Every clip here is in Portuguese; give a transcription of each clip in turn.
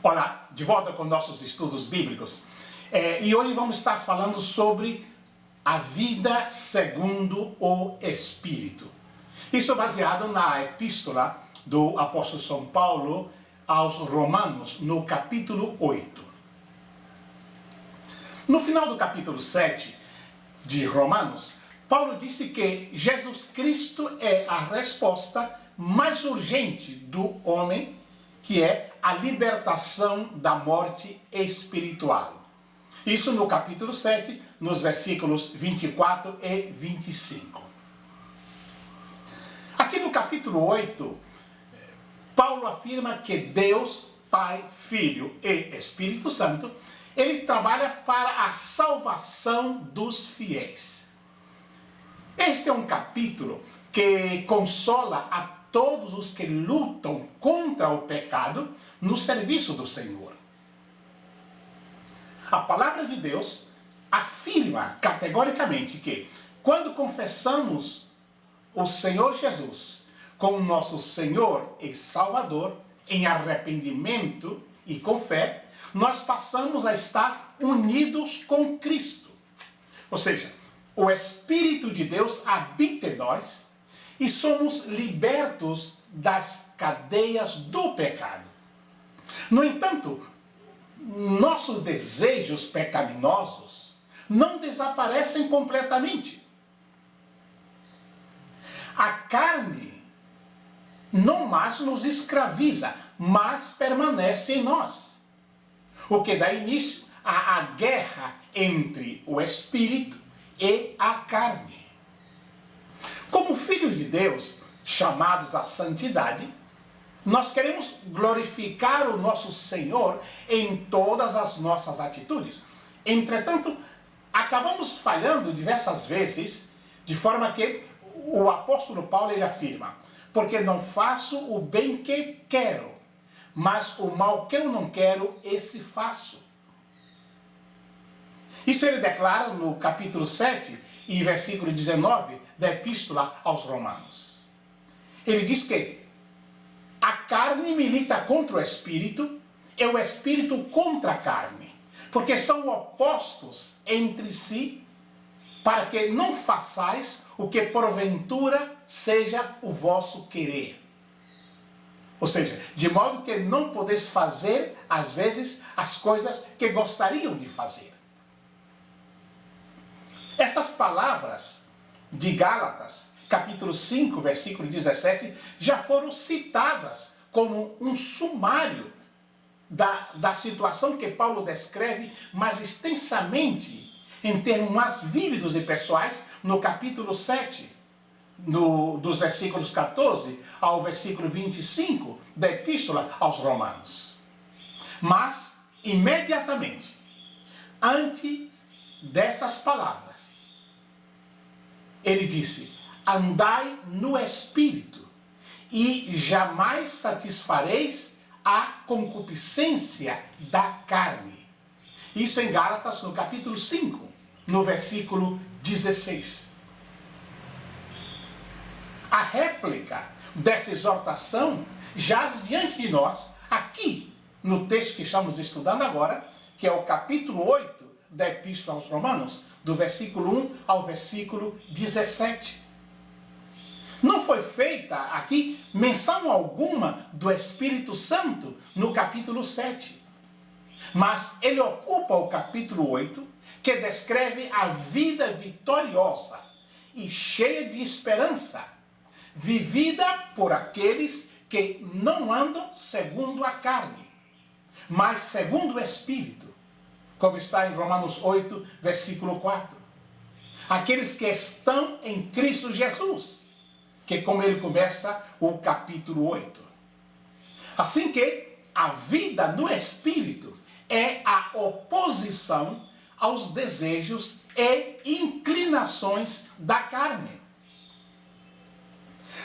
Olá, de volta com nossos estudos bíblicos. E hoje vamos estar falando sobre a vida segundo o Espírito. Isso baseado na epístola do apóstolo São Paulo aos Romanos, no capítulo 8. No final do capítulo 7 de Romanos, Paulo disse que Jesus Cristo é a resposta mais urgente do homem, que é a libertação da morte espiritual. Isso no capítulo 7, nos versículos 24 e 25. Aqui no capítulo 8, Paulo afirma que Deus, Pai, Filho e Espírito Santo, ele trabalha para a salvação dos fiéis. Este é um capítulo que consola a todos os que lutam contra o pecado no serviço do Senhor. A palavra de Deus afirma categoricamente que quando confessamos o Senhor Jesus como nosso Senhor e Salvador, em arrependimento e com fé, nós passamos a estar unidos com Cristo. Ou seja, o Espírito de Deus habita em nós e somos libertos das cadeias do pecado. No entanto, nossos desejos pecaminosos não desaparecem completamente. A carne não mais nos escraviza, mas permanece em nós. O que dá início à guerra entre o Espírito e a carne. Como filhos de Deus, chamados à santidade, nós queremos glorificar o nosso Senhor em todas as nossas atitudes. Entretanto, acabamos falhando diversas vezes, de forma que o apóstolo Paulo ele afirma: porque não faço o bem que quero, mas o mal que eu não quero, esse faço. Isso ele declara no capítulo 7 e versículo 19 da epístola aos Romanos. Ele diz que a carne milita contra o Espírito e o Espírito contra a carne, porque são opostos entre si, para que não façais o que porventura seja o vosso querer. Ou seja, de modo que não podeis fazer, às vezes, as coisas que gostariam de fazer. Essas palavras de Gálatas, capítulo 5, versículo 17, já foram citadas como um sumário da situação que Paulo descreve mais extensamente, em termos mais vívidos e pessoais, no capítulo 7, dos versículos 14 ao versículo 25 da epístola aos Romanos. Mas, imediatamente, antes dessas palavras, ele disse: andai no Espírito, e jamais satisfareis a concupiscência da carne. Isso em Gálatas, no capítulo 5, no versículo 16. A réplica dessa exortação jaz diante de nós, aqui, no texto que estamos estudando agora, que é o capítulo 8 da Epístola aos Romanos, do versículo 1 ao versículo 17. Não foi feita aqui menção alguma do Espírito Santo no capítulo 7. Mas ele ocupa o capítulo 8, que descreve a vida vitoriosa e cheia de esperança, vivida por aqueles que não andam segundo a carne, mas segundo o Espírito, como está em Romanos 8, versículo 4. Aqueles que estão em Cristo Jesus, que como ele começa o capítulo 8. Assim que a vida no Espírito é a oposição aos desejos e inclinações da carne.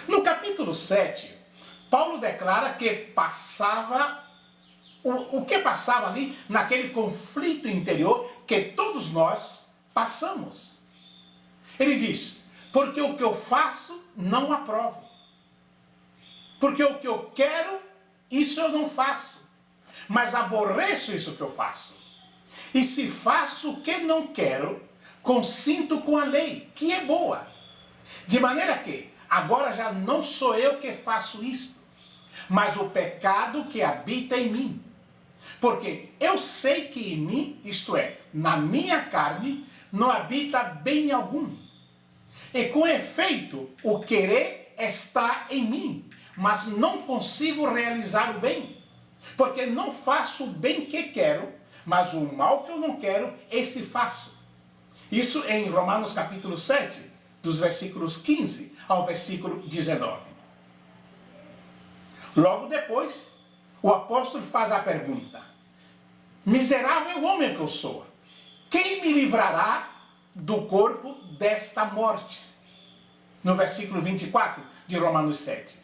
No capítulo 7, Paulo declara que passava o que passava ali naquele conflito interior que todos nós passamos. Ele diz: porque o que eu faço não aprovo. Porque o que eu quero, isso eu não faço. mas aborreço isso que eu faço. E se faço o que não quero, consinto com a lei, que é boa. De maneira que, agora já não sou eu que faço isto, mas o pecado que habita em mim. Porque eu sei que em mim, isto é, na minha carne, não habita bem algum. E com efeito, o querer está em mim, mas não consigo realizar o bem. Porque não faço o bem que quero, mas o mal que eu não quero, esse faço. Isso em Romanos capítulo 7, dos versículos 15 ao versículo 19. Logo depois, o apóstolo faz a pergunta: miserável homem que eu sou, quem me livrará do corpo desta morte? No versículo 24 de Romanos 7.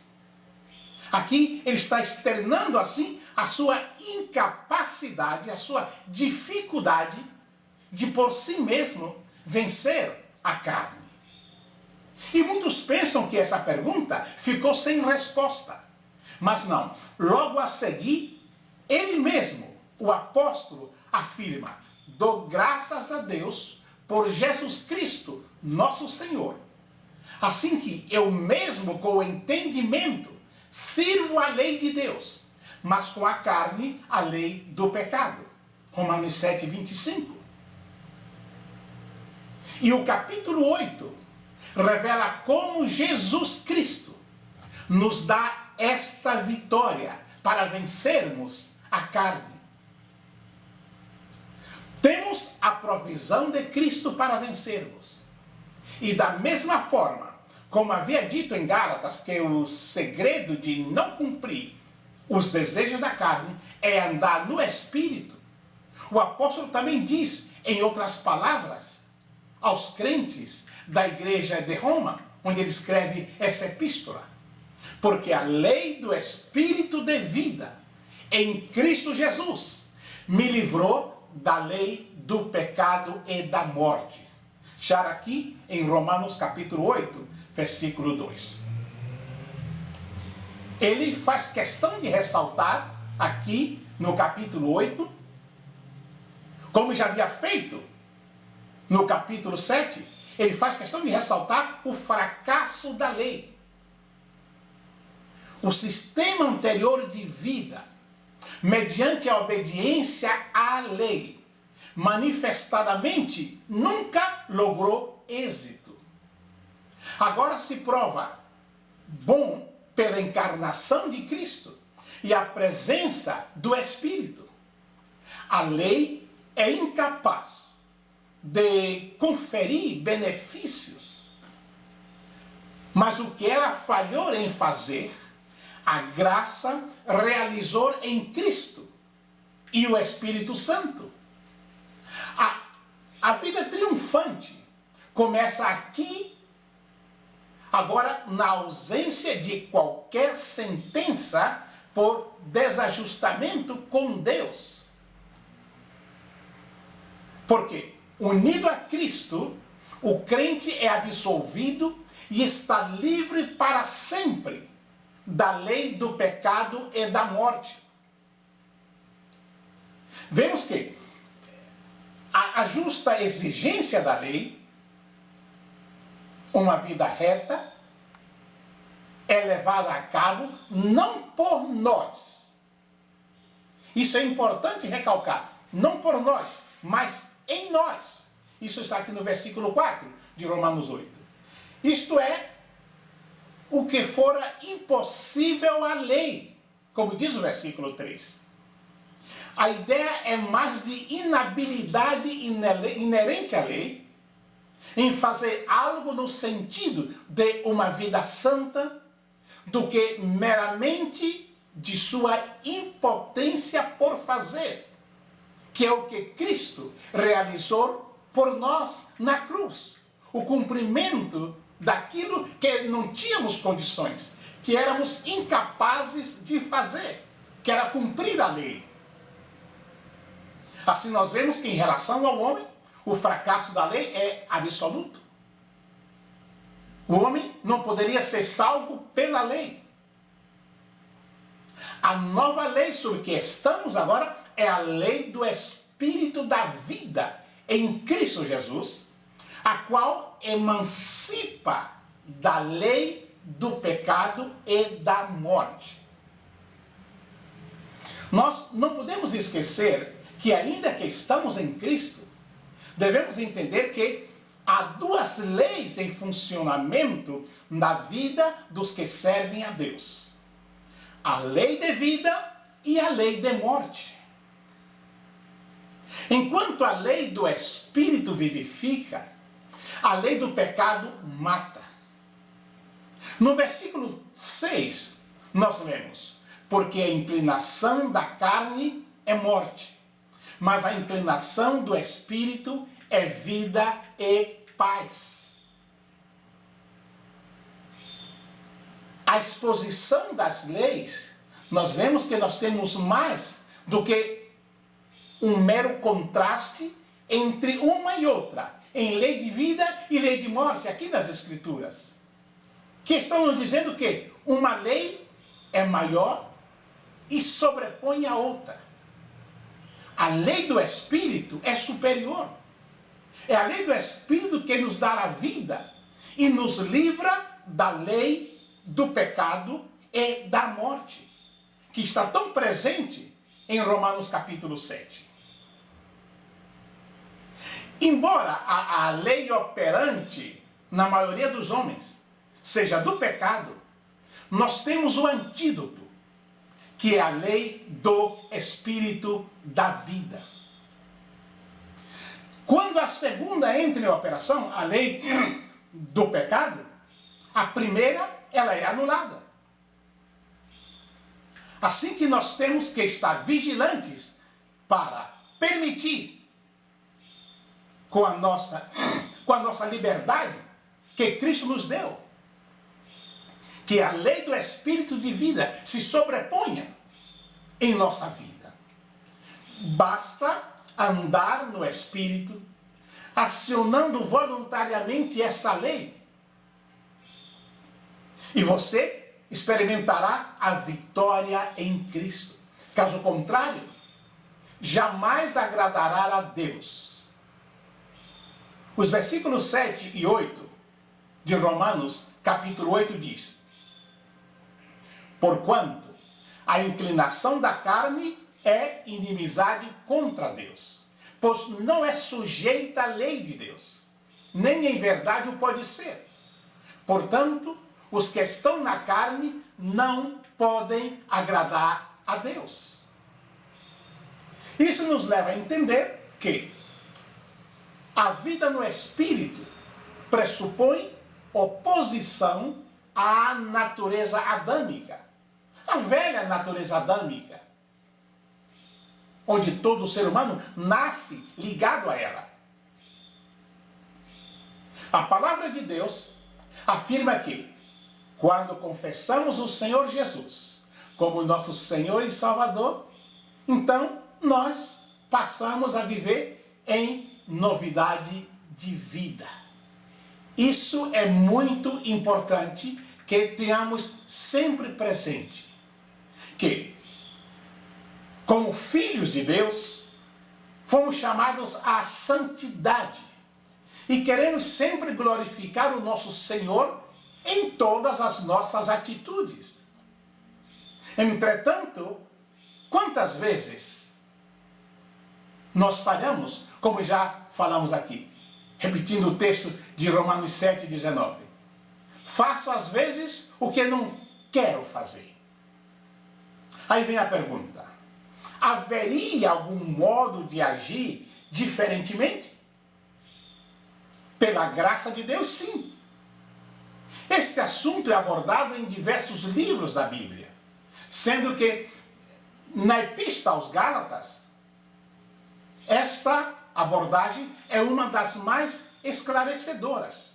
Aqui ele está externando assim a sua incapacidade, a sua dificuldade de por si mesmo vencer a carne. E muitos pensam que essa pergunta ficou sem resposta. Mas não, logo a seguir, ele mesmo, o apóstolo, afirma: dou graças a Deus por Jesus Cristo, nosso Senhor. Assim que eu mesmo, com o entendimento, sirvo a lei de Deus, mas com a carne, a lei do pecado. Romanos 7, 25. E o capítulo 8 revela como Jesus Cristo nos dá esta vitória para vencermos a carne. Temos a provisão de Cristo para vencermos. E da mesma forma, como havia dito em Gálatas, que o segredo de não cumprir os desejos da carne é andar no Espírito, o apóstolo também diz, em outras palavras, aos crentes da igreja de Roma, onde ele escreve essa epístola: porque a lei do Espírito de vida em Cristo Jesus me livrou da lei do pecado e da morte. Já aqui em Romanos capítulo 8, versículo 2. Ele faz questão de ressaltar aqui no capítulo 8, como já havia feito no capítulo 7, ele faz questão de ressaltar o fracasso da lei. O sistema anterior de vida, mediante a obediência à lei, manifestadamente nunca logrou êxito. Agora se prova bom pela encarnação de Cristo e a presença do Espírito. A lei é incapaz de conferir benefícios, mas o que ela falhou em fazer, a graça realizou em Cristo e o Espírito Santo. A vida triunfante começa aqui, agora na ausência de qualquer sentença por desajustamento com Deus. Porque, unido a Cristo, o crente é absolvido e está livre para sempre da lei do pecado e da morte. Vemos que a justa exigência da lei, uma vida reta, é levada a cabo não por nós. Isso é importante recalcar. Não por nós, mas em nós. Isso está aqui no versículo 4 de Romanos 8. Isto é, o que fora impossível à lei, como diz o versículo 3. A ideia é mais de inabilidade inerente à lei, em fazer algo no sentido de uma vida santa, do que meramente de sua impotência por fazer, que é o que Cristo realizou por nós na cruz. O cumprimento daquilo que não tínhamos condições, que éramos incapazes de fazer, que era cumprir a lei. Assim nós vemos que em relação ao homem, o fracasso da lei é absoluto. O homem não poderia ser salvo pela lei. A nova lei sobre que estamos agora é a lei do Espírito da vida em Cristo Jesus, a qual emancipa da lei do pecado e da morte. Nós não podemos esquecer que, ainda que estamos em Cristo, devemos entender que há duas leis em funcionamento na vida dos que servem a Deus: a lei de vida e a lei de morte. Enquanto a lei do Espírito vivifica, a lei do pecado mata. No versículo 6, nós lemos: porque a inclinação da carne é morte, mas a inclinação do Espírito é vida e paz. A exposição das leis, nós vemos que nós temos mais do que um mero contraste entre uma e outra, em lei de vida e lei de morte, aqui nas Escrituras, que estão nos dizendo que uma lei é maior e sobrepõe a outra. A lei do Espírito é superior. É a lei do Espírito que nos dá a vida e nos livra da lei do pecado e da morte, que está tão presente em Romanos capítulo 7. Embora a lei operante na maioria dos homens seja do pecado, nós temos o antídoto, que é a lei do Espírito da vida. Quando a segunda entra em operação, a lei do pecado, a primeira ela é anulada. Assim que nós temos que estar vigilantes para permitir, com a nossa liberdade que Cristo nos deu, que a lei do Espírito de vida se sobreponha em nossa vida. Basta andar no Espírito, acionando voluntariamente essa lei, e você experimentará a vitória em Cristo. Caso contrário, jamais agradará a Deus. Os versículos 7 e 8 de Romanos, capítulo 8, diz: porquanto a inclinação da carne é inimizade contra Deus, pois não é sujeita à lei de Deus, nem em verdade o pode ser. Portanto, os que estão na carne não podem agradar a Deus. Isso nos leva a entender que a vida no Espírito pressupõe oposição à natureza adâmica, a velha natureza adâmica, onde todo ser humano nasce ligado a ela. A palavra de Deus afirma que, quando confessamos o Senhor Jesus como nosso Senhor e Salvador, então nós passamos a viver em novidade de vida. Isso é muito importante que tenhamos sempre presente, que, como filhos de Deus, fomos chamados à santidade e queremos sempre glorificar o nosso Senhor em todas as nossas atitudes. Entretanto, quantas vezes nós falhamos, como já falamos aqui, repetindo o texto de Romanos 7,19. Faço às vezes o que não quero fazer. Aí vem a pergunta: haveria algum modo de agir diferentemente? Pela graça de Deus, sim. Este assunto é abordado em diversos livros da Bíblia, sendo que na Epístola aos Gálatas, esta abordagem é uma das mais esclarecedoras.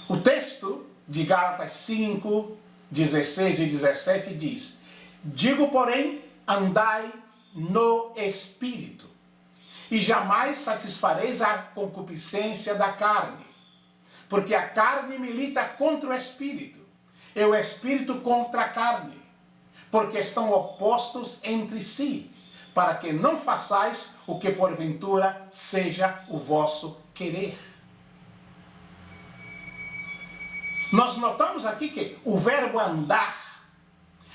O texto de Gálatas 5, 16 e 17 diz: digo, porém, andai no Espírito, e jamais satisfareis a concupiscência da carne, porque a carne milita contra o Espírito, e o espírito contra a carne, porque estão opostos entre si, para que não façais o que porventura seja o vosso querer. Nós notamos aqui que o verbo andar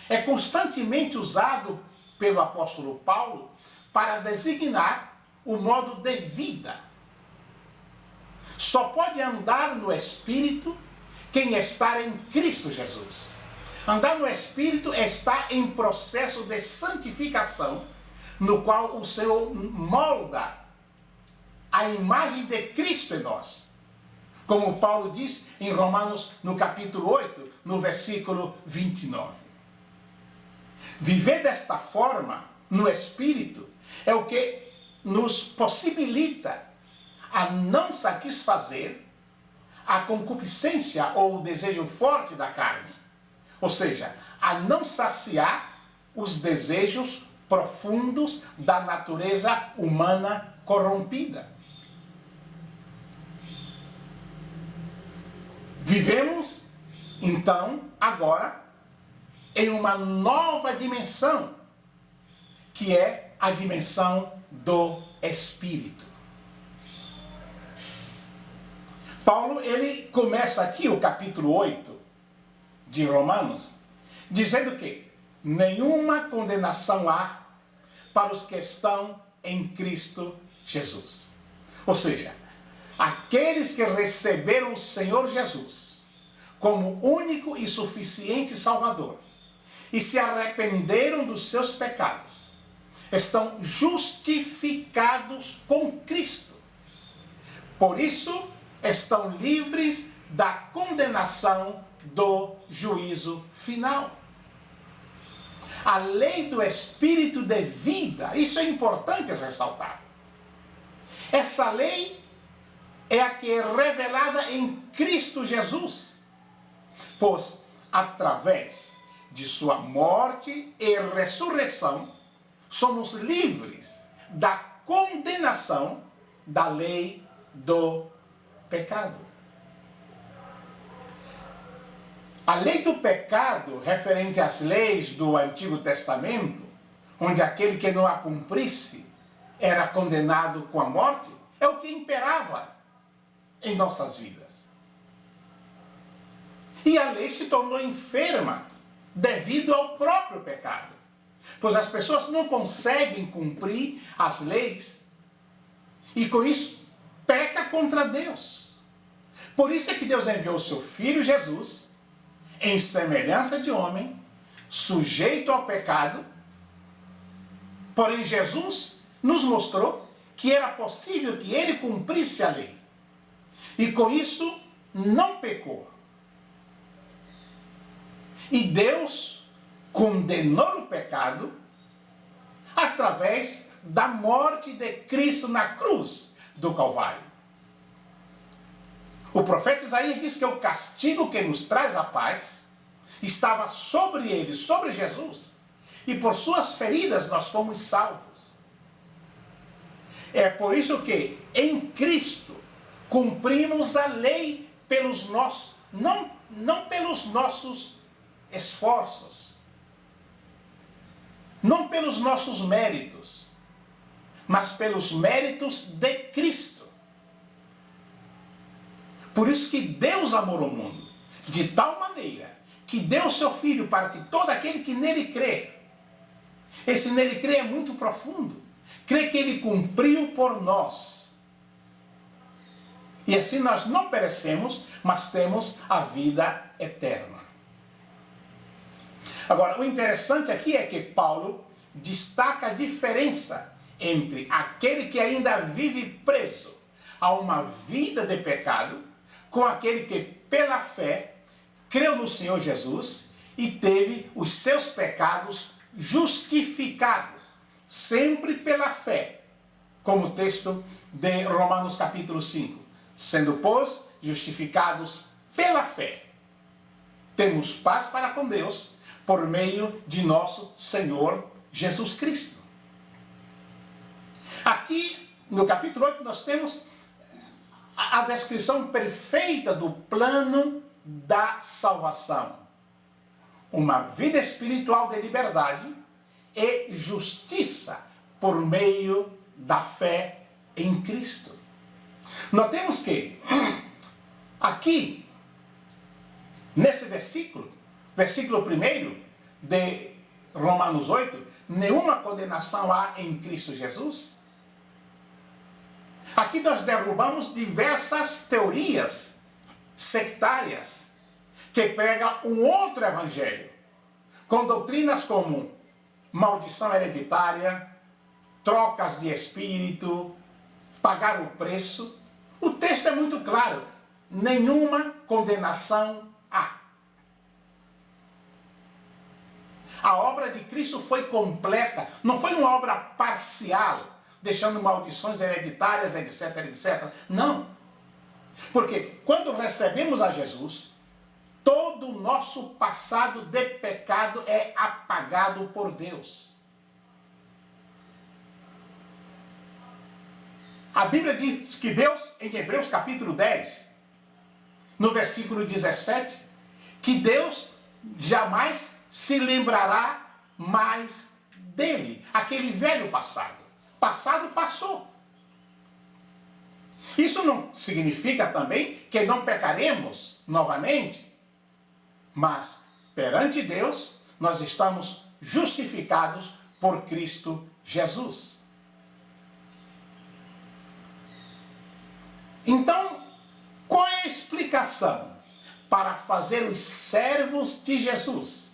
é constantemente usado pelo apóstolo Paulo para designar o modo de vida. Só pode andar no Espírito quem está em Cristo Jesus. Andar no Espírito está em processo de santificação, no qual o Senhor molda a imagem de Cristo em nós. Como Paulo diz em Romanos, no capítulo 8, no versículo 29. Viver desta forma, no Espírito, é o que nos possibilita a não satisfazer a concupiscência ou o desejo forte da carne. Ou seja, a não saciar os desejos profundos da natureza humana corrompida. Vivemos, então, agora, em uma nova dimensão, que é a dimensão do Espírito. Paulo, ele começa aqui o capítulo 8 de Romanos, dizendo que nenhuma condenação há para os que estão em Cristo Jesus. Ou seja, aqueles que receberam o Senhor Jesus como único e suficiente Salvador e se arrependeram dos seus pecados, estão justificados com Cristo. Por isso, estão livres da condenação do juízo final. A lei do Espírito de vida, isso é importante ressaltar. Essa lei é a que é revelada em Cristo Jesus, pois através de sua morte e ressurreição, somos livres da condenação da lei do pecado. A lei do pecado, referente às leis do Antigo Testamento, onde aquele que não a cumprisse era condenado com a morte, é o que imperava em nossas vidas. E a lei se tornou enferma devido ao próprio pecado, pois as pessoas não conseguem cumprir as leis e com isso peca contra Deus. Por isso é que Deus enviou o seu Filho Jesus em semelhança de homem, sujeito ao pecado. Porém, Jesus nos mostrou que era possível que ele cumprisse a lei. E com isso, não pecou. E Deus condenou o pecado através da morte de Cristo na cruz do Calvário. O profeta Isaías diz que o castigo que nos traz a paz estava sobre ele, sobre Jesus, e por suas feridas nós fomos salvos. É por isso que em Cristo cumprimos a lei pelos nossos, não pelos nossos esforços, não pelos nossos méritos, mas pelos méritos de Cristo. Por isso que Deus amou o mundo de tal maneira que deu o seu Filho para que todo aquele que nele crê, esse nele crê é muito profundo, crê que ele cumpriu por nós. E assim nós não perecemos, mas temos a vida eterna. Agora, o interessante aqui é que Paulo destaca a diferença entre aquele que ainda vive preso a uma vida de pecado, com aquele que, pela fé, creu no Senhor Jesus e teve os seus pecados justificados, sempre pela fé, como o texto de Romanos capítulo 5. Sendo, pois, justificados pela fé, temos paz para com Deus por meio de nosso Senhor Jesus Cristo. Aqui, no capítulo 8, nós temos a descrição perfeita do plano da salvação. uma vida espiritual de liberdade e justiça por meio da fé em Cristo. Notemos que aqui, nesse versículo 1 de Romanos 8, nenhuma condenação há em Cristo Jesus. Aqui nós derrubamos diversas teorias sectárias que pregam um outro evangelho, com doutrinas como maldição hereditária, trocas de espírito, pagar o preço. O texto é muito claro: nenhuma condenação há. A obra de Cristo foi completa, não foi uma obra parcial, deixando maldições hereditárias, etc, etc. Não. Porque quando recebemos a Jesus, todo o nosso passado de pecado é apagado por Deus. A Bíblia diz que Deus, em Hebreus capítulo 10, no versículo 17, que Deus jamais se lembrará mais dele, aquele velho passado. Passado passou. Isso não significa também que não pecaremos novamente, mas perante Deus nós estamos justificados por Cristo Jesus. Então, qual é a explicação para fazer os servos de Jesus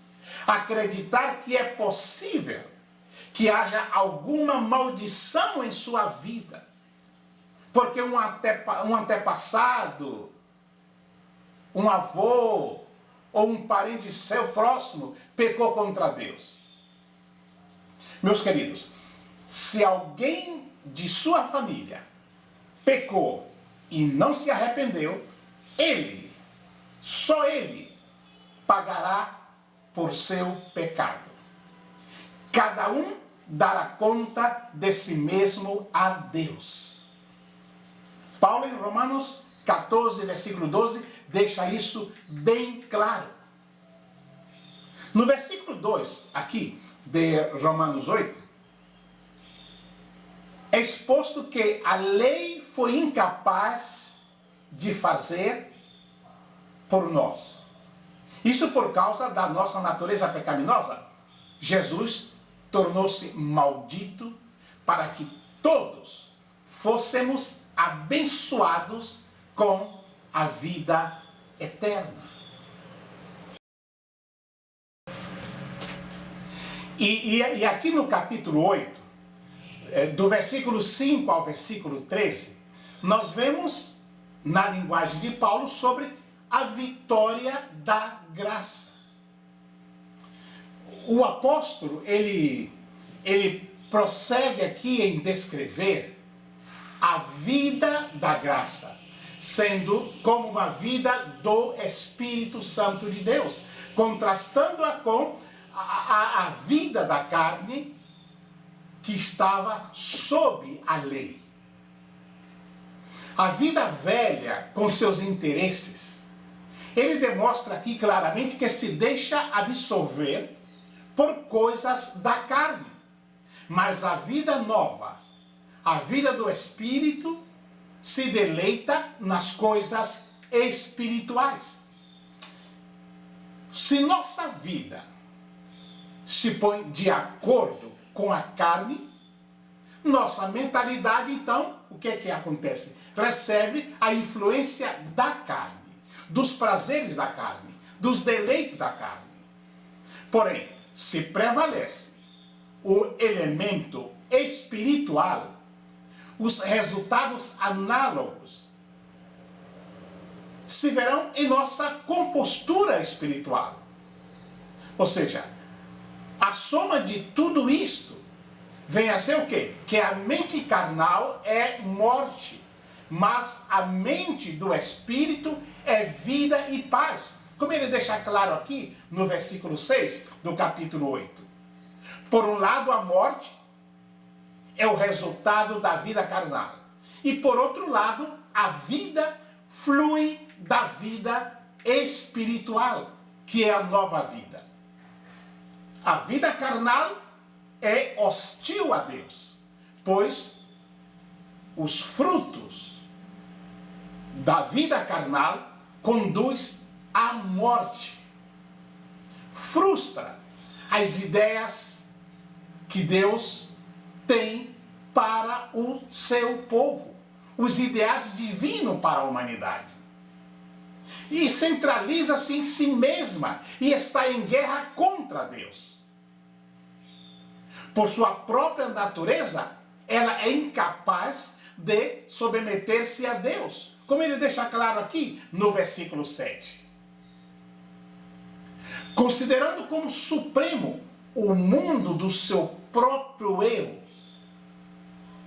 acreditar que é possível que haja alguma maldição em sua vida, porque um antepassado, um avô ou um parente seu próximo pecou contra Deus? Meus queridos, se alguém de sua família pecou e não se arrependeu, ele, só ele, pagará por seu pecado. Cada um dará conta de si mesmo a Deus. Paulo, em Romanos 14, versículo 12, deixa isso bem claro. No versículo 2, aqui, de Romanos 8, é exposto que a lei foi incapaz de fazer por nós. Isso por causa da nossa natureza pecaminosa. Jesus tornou-se maldito para que todos fôssemos abençoados com a vida eterna. E aqui no capítulo 8, do versículo 5 ao versículo 13, nós vemos na linguagem de Paulo sobre a vitória da graça. O apóstolo, ele prossegue aqui em descrever a vida da graça, sendo como uma vida do Espírito Santo de Deus, contrastando-a com a vida da carne que estava sob a lei. A vida velha com seus interesses, ele demonstra aqui claramente que se deixa absorver por coisas da carne. Mas a vida nova, a vida do Espírito, se deleita nas coisas espirituais. Se nossa vida se põe de acordo com a carne, nossa mentalidade, então, o que é que acontece? Recebe a influência da carne, dos prazeres da carne, dos deleites da carne. Porém, se prevalece o elemento espiritual, os resultados análogos se verão em nossa compostura espiritual. Ou seja, a soma de tudo isto vem a ser o quê? Que a mente carnal é morte, mas a mente do Espírito é vida e paz. Como ele deixa claro aqui no versículo 6 do capítulo 8. Por um lado, a morte é o resultado da vida carnal. E por outro lado, a vida flui da vida espiritual, que é a nova vida. A vida carnal é hostil a Deus, pois os frutos da vida carnal conduz à morte, frustra as ideias que Deus tem para o seu povo, os ideais divinos para a humanidade. E centraliza-se em si mesma e está em guerra contra Deus. Por sua própria natureza, ela é incapaz de submeter-se a Deus, como ele deixa claro aqui no versículo 7. Considerando como supremo o mundo do seu próprio eu,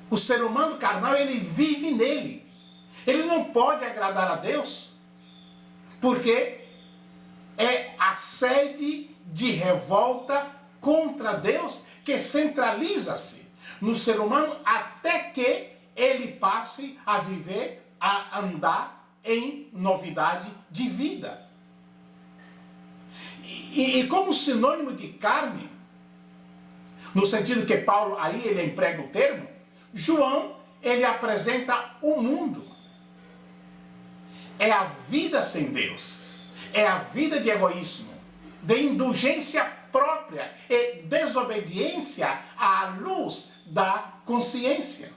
o ser humano carnal, ele vive nele. Ele não pode agradar a Deus, porque é a sede de revolta contra Deus que centraliza-se no ser humano até que ele passe a viver, a andar em novidade de vida. E como sinônimo de carne, no sentido que Paulo aí ele emprega o termo, João ele apresenta o mundo. É a vida sem Deus, é a vida de egoísmo, de indulgência própria e desobediência à luz da consciência.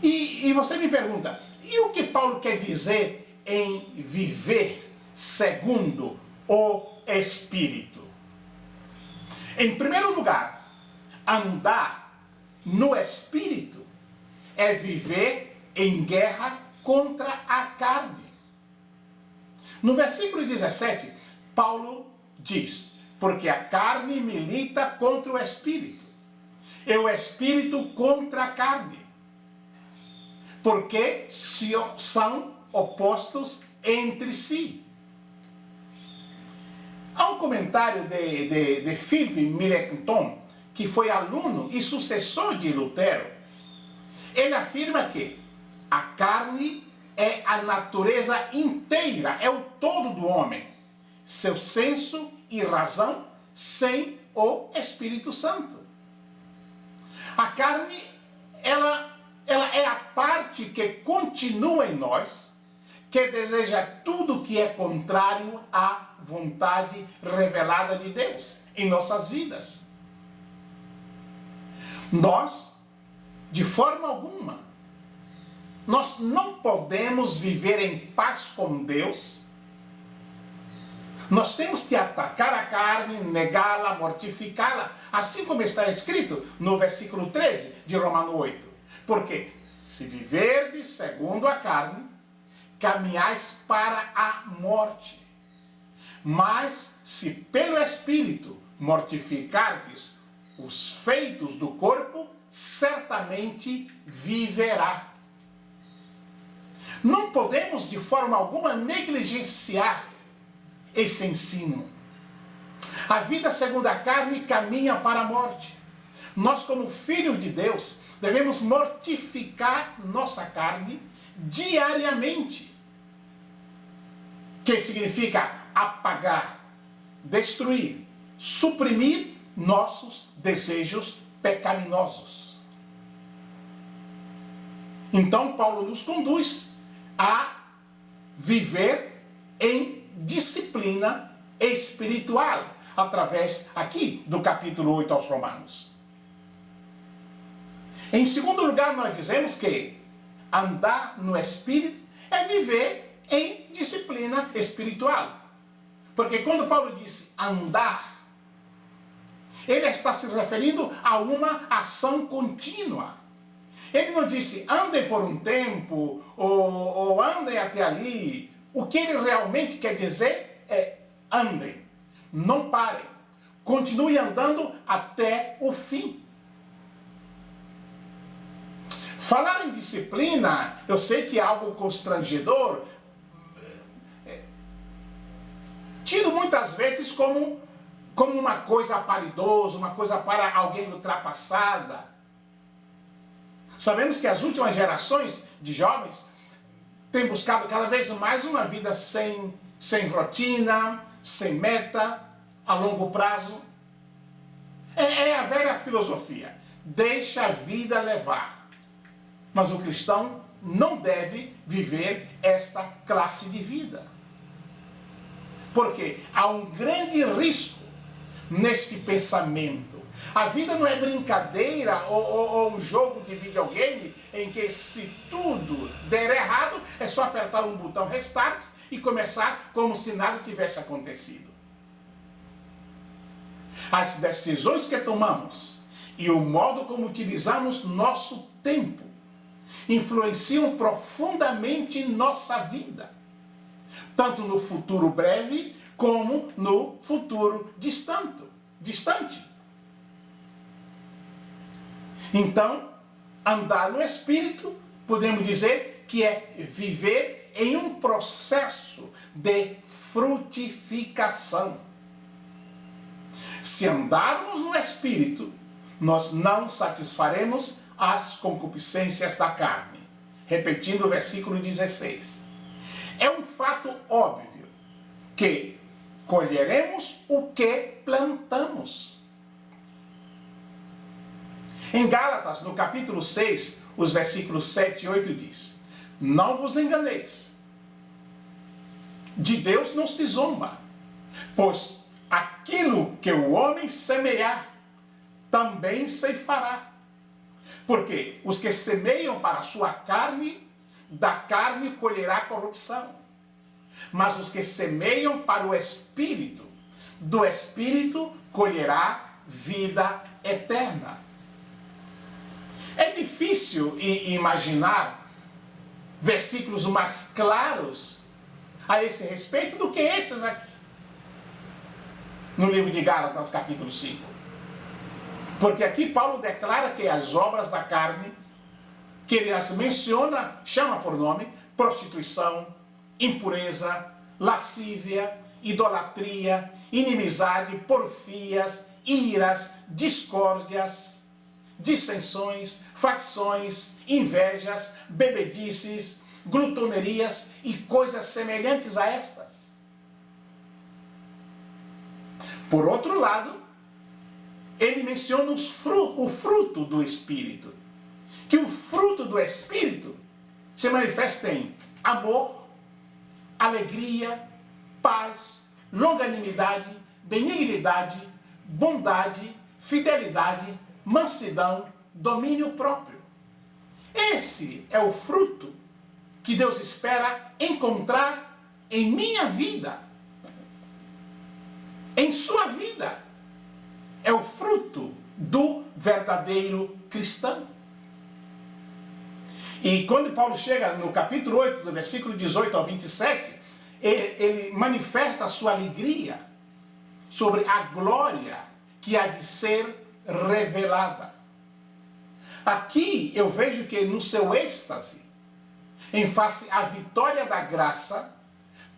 E você me pergunta, e o que Paulo quer dizer em viver segundo o Espírito? Em primeiro lugar, andar no Espírito é viver em guerra contra a carne. No versículo 17, Paulo diz, porque a carne milita contra o Espírito, e o Espírito contra a carne, porque são opostos entre si. Há um comentário de Philip Melanchthon, que foi aluno e sucessor de Lutero. Ele afirma que a carne é a natureza inteira, é o todo do homem, seu senso e razão sem o Espírito Santo. A carne, ela é a parte que continua em nós, que deseja tudo que é contrário à vontade revelada de Deus em nossas vidas. Nós, de forma alguma, nós não podemos viver em paz com Deus. Nós temos que atacar a carne, negá-la, mortificá-la, assim como está escrito no versículo 13 de Romanos 8. Porque se viverdes segundo a carne, caminhais para a morte. Mas se pelo Espírito mortificardes os feitos do corpo, certamente viverá. Não podemos de forma alguma negligenciar esse ensino. A vida segundo a carne caminha para a morte. Nós, como filhos de Deus, devemos mortificar nossa carne diariamente, que significa apagar, destruir, suprimir nossos desejos pecaminosos. Então Paulo nos conduz a viver em disciplina espiritual, através aqui do capítulo 8 aos Romanos. Em segundo lugar, nós dizemos que andar no Espírito é viver em disciplina espiritual. Porque quando Paulo diz andar, ele está se referindo a uma ação contínua. Ele não disse andem por um tempo, ou andem até ali. O que ele realmente quer dizer é andem, não parem, continue andando até o fim. Falar em disciplina, eu sei que é algo constrangedor, tido muitas vezes como uma coisa aparidosa, uma coisa para alguém ultrapassada. Sabemos que as últimas gerações de jovens têm buscado cada vez mais uma vida sem rotina, sem meta, a longo prazo. É a velha filosofia. Deixa a vida levar. Mas o cristão não deve viver esta classe de vida. Porque há um grande risco neste pensamento. A vida não é brincadeira ou um jogo de videogame em que, se tudo der errado, é só apertar um botão restart e começar como se nada tivesse acontecido. As decisões que tomamos e o modo como utilizamos nosso tempo influenciam profundamente nossa vida, tanto no futuro breve como no futuro distante. Então, andar no Espírito, podemos dizer que é viver em um processo de frutificação. Se andarmos no Espírito, nós não satisfaremos as concupiscências da carne. Repetindo o versículo 16. É um fato óbvio que colheremos o que plantamos. Em Gálatas, no capítulo 6, os versículos 7 e 8 diz: não vos enganeis, de Deus não se zomba, pois aquilo que o homem semear, também ceifará. Porque os que semeiam para a sua carne, da carne colherá corrupção. Mas os que semeiam para o Espírito, do Espírito colherá vida eterna. É difícil imaginar versículos mais claros a esse respeito do que esses aqui, no livro de Gálatas, capítulo 5. Porque aqui Paulo declara que as obras da carne, que ele as menciona, chama por nome: prostituição, impureza, lascívia, idolatria, inimizade, porfias, iras, discórdias, dissensões, facções, invejas, bebedices, glutonerias e coisas semelhantes a estas. Por outro lado, ele menciona o fruto do Espírito. Que o fruto do Espírito se manifesta em amor, alegria, paz, longanimidade, benignidade, bondade, fidelidade, mansidão, domínio próprio. Esse é o fruto que Deus espera encontrar em minha vida, em sua vida. É o fruto do verdadeiro cristão. E quando Paulo chega no capítulo 8, do versículo 18 ao 27, ele manifesta a sua alegria sobre a glória que há de ser revelada. Aqui eu vejo que no seu êxtase, em face à vitória da graça,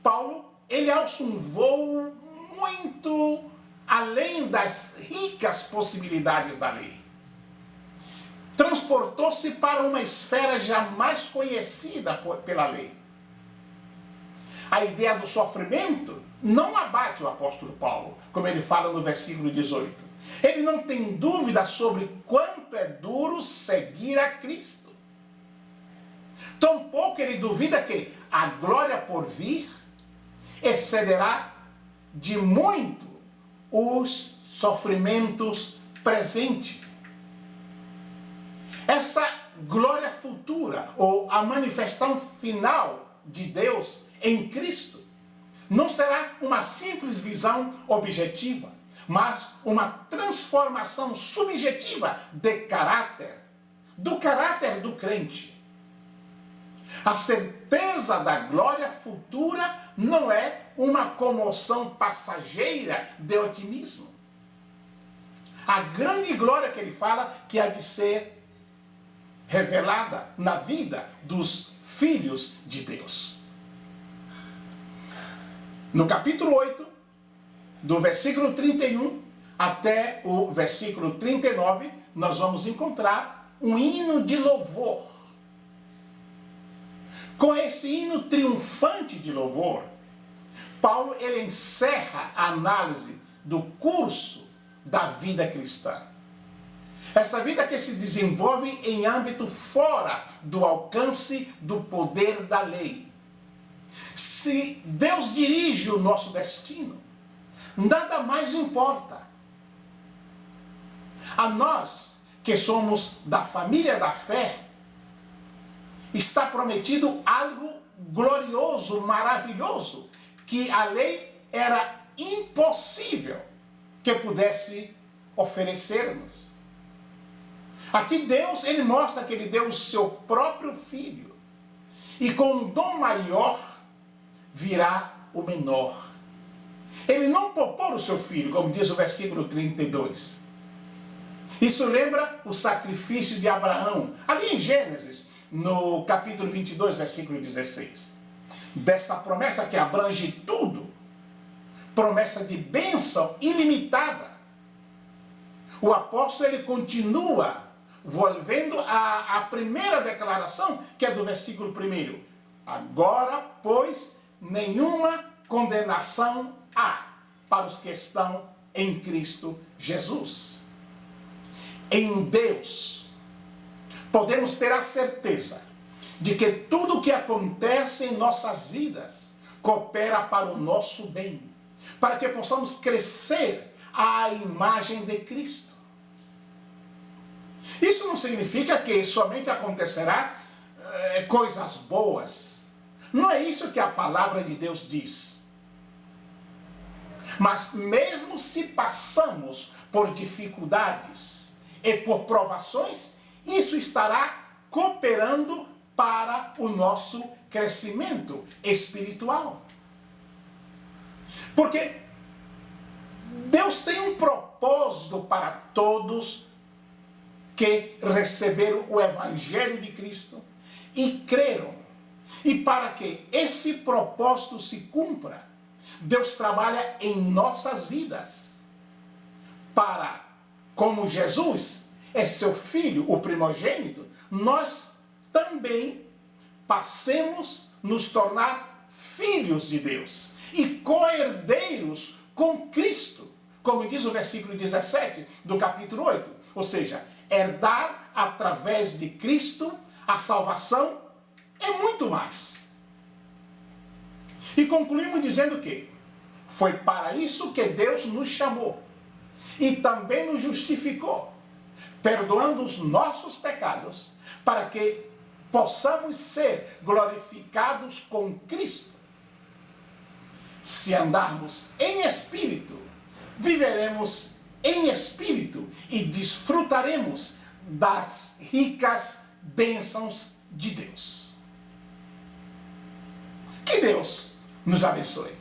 Paulo, ele alça um voo muito além das ricas possibilidades da lei. Transportou-se para uma esfera jamais conhecida pela lei. A ideia do sofrimento não abate o apóstolo Paulo, como ele fala no versículo 18. Ele não tem dúvida sobre quanto é duro seguir a Cristo. Tampouco ele duvida que a glória por vir excederá de muito os sofrimentos presentes. Essa glória futura, ou a manifestação final de Deus em Cristo, não será uma simples visão objetiva, mas uma transformação subjetiva de caráter, do caráter do crente. A certeza da glória futura não é uma comoção passageira de otimismo. A grande glória que ele fala que há de ser revelada na vida dos filhos de Deus. No capítulo 8, do versículo 31 até o versículo 39, nós vamos encontrar um hino de louvor. Com esse hino triunfante de louvor, Paulo ele encerra a análise do curso da vida cristã. Essa vida que se desenvolve em âmbito fora do alcance do poder da lei. Se Deus dirige o nosso destino, nada mais importa. A nós, que somos da família da fé, está prometido algo glorioso, maravilhoso, que a lei era impossível que pudesse oferecer-nos. Aqui Deus, ele mostra que ele deu o seu próprio filho. E com um dom maior virá o menor. Ele não poupou o seu filho, como diz o versículo 32. Isso lembra o sacrifício de Abraão, ali em Gênesis, no capítulo 22, versículo 16. Desta promessa que abrange tudo, promessa de bênção ilimitada. O apóstolo ele continua volvendo à primeira declaração, que é do versículo 1. Agora, pois, nenhuma condenação há para os que estão em Cristo Jesus. Em Deus, podemos ter a certeza de que tudo o que acontece em nossas vidas coopera para o nosso bem, para que possamos crescer à imagem de Cristo. Isso não significa que somente acontecerá coisas boas. Não é isso que a palavra de Deus diz. Mas mesmo se passamos por dificuldades e por provações, isso estará cooperando para o nosso crescimento espiritual. Porque Deus tem um propósito para todos que receberam o Evangelho de Cristo e creram. E para que esse propósito se cumpra, Deus trabalha em nossas vidas para, como Jesus é seu filho, o primogênito, nós também passemos nos tornar filhos de Deus e co-herdeiros com Cristo, como diz o versículo 17 do capítulo 8, ou seja, herdar através de Cristo a salvação é muito mais. E concluímos dizendo que foi para isso que Deus nos chamou e também nos justificou, perdoando os nossos pecados, para que possamos ser glorificados com Cristo. Se andarmos em espírito, viveremos em espírito e desfrutaremos das ricas bênçãos de Deus. Que Deus nos abençoe.